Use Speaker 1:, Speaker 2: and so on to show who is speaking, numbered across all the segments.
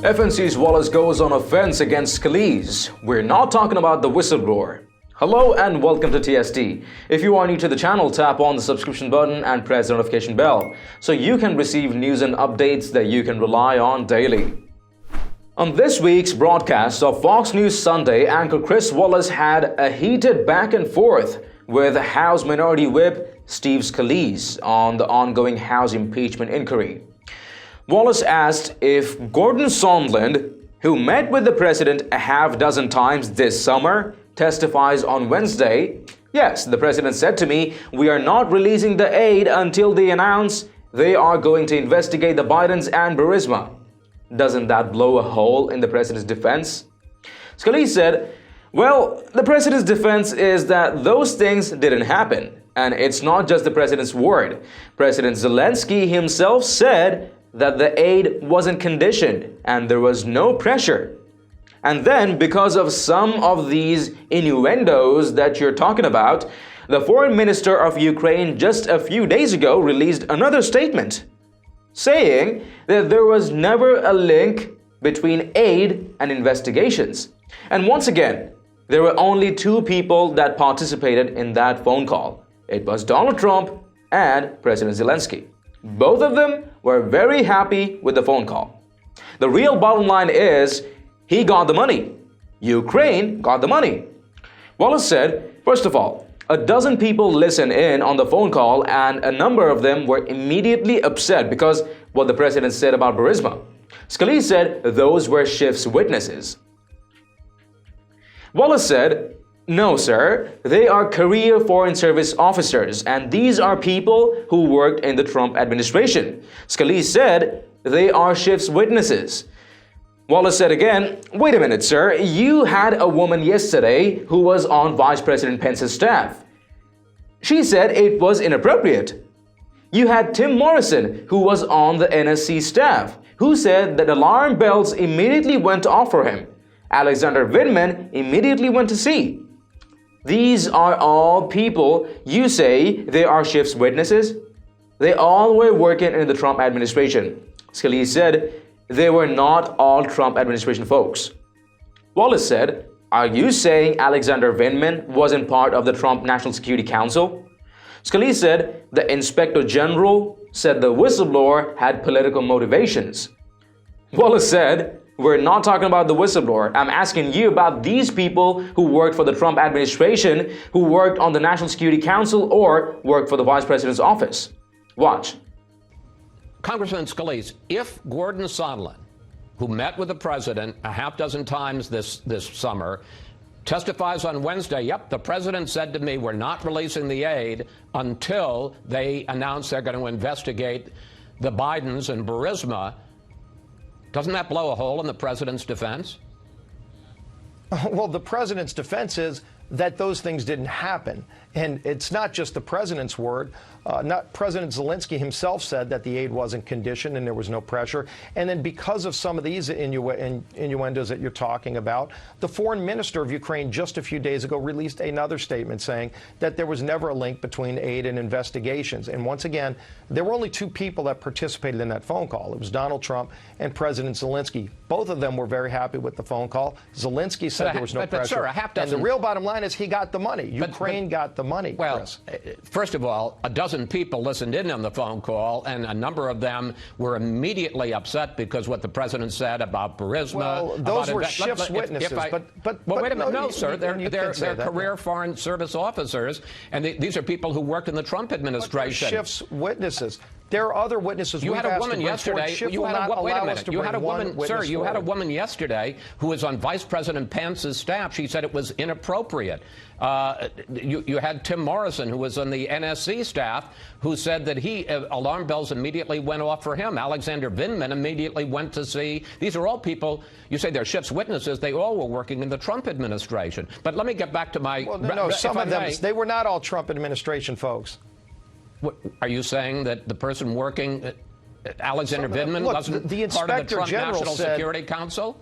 Speaker 1: FNC's Wallace goes on offense against Scalise. We're not talking about the whistleblower. Hello and welcome to TST. If you are new to the channel, tap on the subscription button and press the notification bell so you can receive news and updates that you can rely on daily. On this week's broadcast of Fox News Sunday, anchor Chris Wallace had a heated back and forth with House Minority Whip Steve Scalise on the ongoing House Impeachment inquiry. Wallace asked if Gordon Sondland, who met with the president a half dozen times this summer, testifies on Wednesday. Yes, the president said to me, "We are not releasing the aid until they announce they are going to investigate the Bidens and Burisma." Doesn't that blow a hole in the president's defense? Scalise said, "Well, the president's defense is that those things didn't happen. And it's not just the president's word. President Zelensky himself said that the aid wasn't conditioned and there was no pressure. And then, because of some of these innuendos that you're talking about, the foreign minister of Ukraine just a few days ago released another statement saying that there was never a link between aid and investigations. And once again, there were only two people that participated in that phone call. It was Donald Trump and President Zelensky. Both of them were very happy with the phone call. The real bottom line is, he got the money. Ukraine got the money." Wallace said, first of all, a dozen people listened in on the phone call and a number of them were immediately upset because what the president said about Burisma. Scalise said those were Schiff's witnesses. Wallace said, "No, sir, they are career Foreign Service officers, and these are people who worked in the Trump administration." Scalise said, "They are Schiff's witnesses." Wallace said again, "Wait a minute, sir, you had a woman yesterday who was on Vice President Pence's staff. She said it was inappropriate. You had Tim Morrison, who was on the NSC staff, who said that alarm bells immediately went off for him. Alexander Vindman immediately went to see. These are all people you say they are Schiff's witnesses? They all were working in the Trump administration." Scalise said they were not all Trump administration folks. Wallace said, "Are you saying Alexander Vindman wasn't part of the Trump National Security Council?" Scalise said the Inspector General said the whistleblower had political motivations. Wallace said, "We're not talking about the whistleblower. I'm asking you about these people who worked for the Trump administration, who worked on the National Security Council or worked for the Vice President's office." Watch.
Speaker 2: Congressman Scalise, if Gordon Sondland, who met with the president a half dozen times this summer, testifies on Wednesday, "Yep, the president said to me, we're not releasing the aid until they announce they're going to investigate the Bidens and Burisma," doesn't that blow a hole in the president's defense?
Speaker 3: Well, the president's defense is that those things didn't happen. And it's not just the president's word. Not President Zelensky himself said that the aid wasn't conditioned and there was no pressure. And then because of some of these innuendos that you're talking about, the foreign minister of Ukraine just a few days ago released another statement saying that there was never a link between aid and investigations. And once again, there were only two people that participated in that phone call. It was Donald Trump and President Zelensky. Both of them were very happy with the phone call. Zelensky said there was no pressure.
Speaker 2: Sir, a half dozen.
Speaker 3: And the real bottom line is he got the money. Ukraine got the money,
Speaker 2: well,
Speaker 3: Chris.
Speaker 2: First of all, a dozen people listened in on the phone call, and a number of them were immediately upset because what the president said about Burisma.
Speaker 3: Well, those were Schiff's witnesses, but
Speaker 2: wait a minute, no, sir,
Speaker 3: you
Speaker 2: they're
Speaker 3: that,
Speaker 2: career Foreign Service officers, and these are people who worked in the Trump administration.
Speaker 3: Schiff's witnesses. There are other witnesses.
Speaker 2: You had a woman yesterday. You had a, wait a minute. You had a woman, sir. You had a woman yesterday who was on Vice President Pence's staff. She said it was inappropriate. You had Tim Morrison, who was on the NSC staff, who said that alarm bells immediately went off for him. Alexander Vindman immediately went to see. These are all people. You say they're Schiff's witnesses. They all were working in the Trump administration. But let me get back to my.
Speaker 3: Well, no, some of them. They were not all Trump administration folks.
Speaker 2: What, are you saying that the person working, Alexander Vindman, wasn't part of the Trump National Security Council?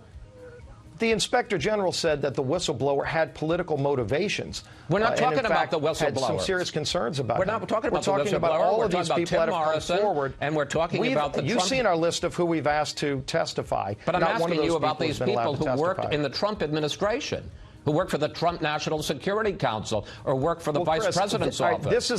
Speaker 3: the Inspector General said that the whistleblower had political motivations.
Speaker 2: We're not talking about the whistleblower.
Speaker 3: Had some serious concerns about
Speaker 2: We're not talking about the whistleblower.
Speaker 3: About all
Speaker 2: we're
Speaker 3: of these
Speaker 2: talking
Speaker 3: people
Speaker 2: about
Speaker 3: that
Speaker 2: Tim
Speaker 3: have
Speaker 2: Morrison,
Speaker 3: come forward.
Speaker 2: and we're talking about the
Speaker 3: You've
Speaker 2: Trump.
Speaker 3: seen our list of who we've asked to testify.
Speaker 2: But I'm
Speaker 3: Not one of
Speaker 2: asking
Speaker 3: those
Speaker 2: you about these people who worked
Speaker 3: testify.
Speaker 2: in the Trump administration, who work for the Trump National Security Council or work for the Vice
Speaker 3: Chris,
Speaker 2: President's office.
Speaker 3: This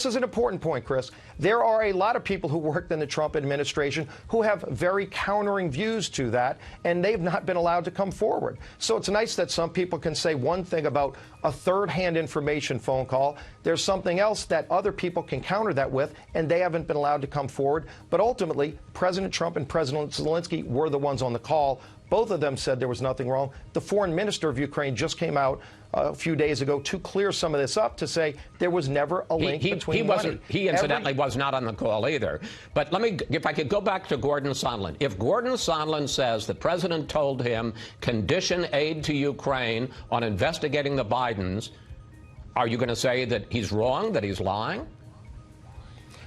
Speaker 3: is an important point, Chris. There are a lot of people who worked in the Trump administration who have very countering views to that, and they've not been allowed to come forward. So it's nice that some people can say one thing about a third-hand information phone call. There's something else that other people can counter that with, and they haven't been allowed to come forward. But ultimately, President Trump and President Zelensky were the ones on the call. Both of them said there was nothing wrong. The foreign minister of Ukraine just came out a few days ago to clear some of this up, to say there was never a link between money.
Speaker 2: He incidentally was not on the call either. But if I could go back to Gordon Sondland. If Gordon Sondland says the president told him condition aid to Ukraine on investigating the Bidens, are you going to say that he's wrong, that he's lying?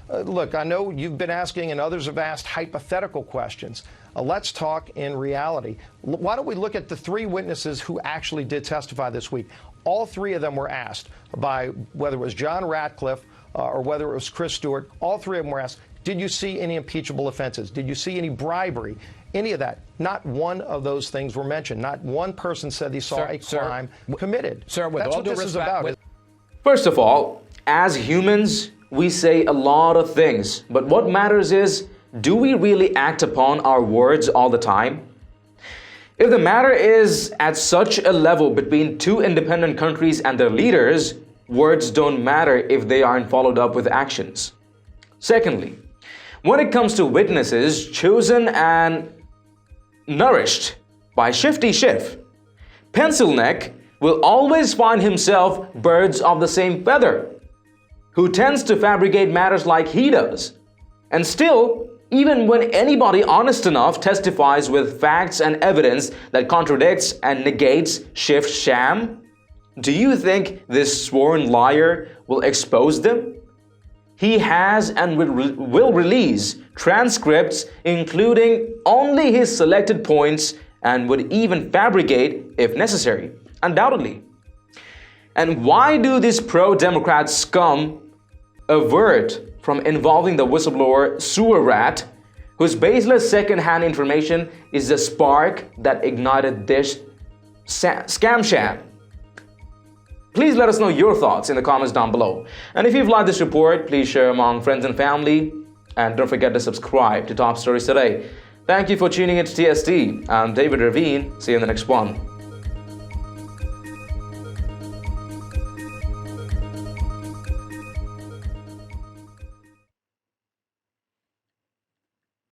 Speaker 3: Look, I know you've been asking and others have asked hypothetical questions. Let's talk in reality. Why don't we look at the three witnesses who actually did testify this week? All three of them were asked by, whether it was John Ratcliffe or whether it was Chris Stewart, all three of them were asked, did you see any impeachable offenses? Did you see any bribery? Any of that? Not one of those things were mentioned. Not one person said they saw a crime committed.
Speaker 2: Sir, with
Speaker 3: That's
Speaker 2: all
Speaker 3: what
Speaker 2: due
Speaker 3: this is
Speaker 2: respect,
Speaker 3: about.
Speaker 1: First of all, as humans, we say a lot of things, but what matters is, do we really act upon our words all the time? If the matter is at such a level between two independent countries and their leaders, words don't matter if they aren't followed up with actions. Secondly, when it comes to witnesses chosen and nourished by Shifty Schiff, Pencil Neck will always find himself birds of the same feather, who tends to fabricate matters like he does. And still, even when anybody honest enough testifies with facts and evidence that contradicts and negates Schiff's sham, do you think this sworn liar will expose them? He has and will release transcripts including only his selected points and would even fabricate if necessary, undoubtedly. And why do these pro-Democrat scum avert from involving the whistleblower sewer rat, whose baseless second-hand information is the spark that ignited this scam sham? Please let us know your thoughts in the comments down below. And if you've liked this report, please share among friends and family. And don't forget to subscribe to Top Stories Today. Thank you for tuning in to TST. I'm David Ravine. See you in the next one.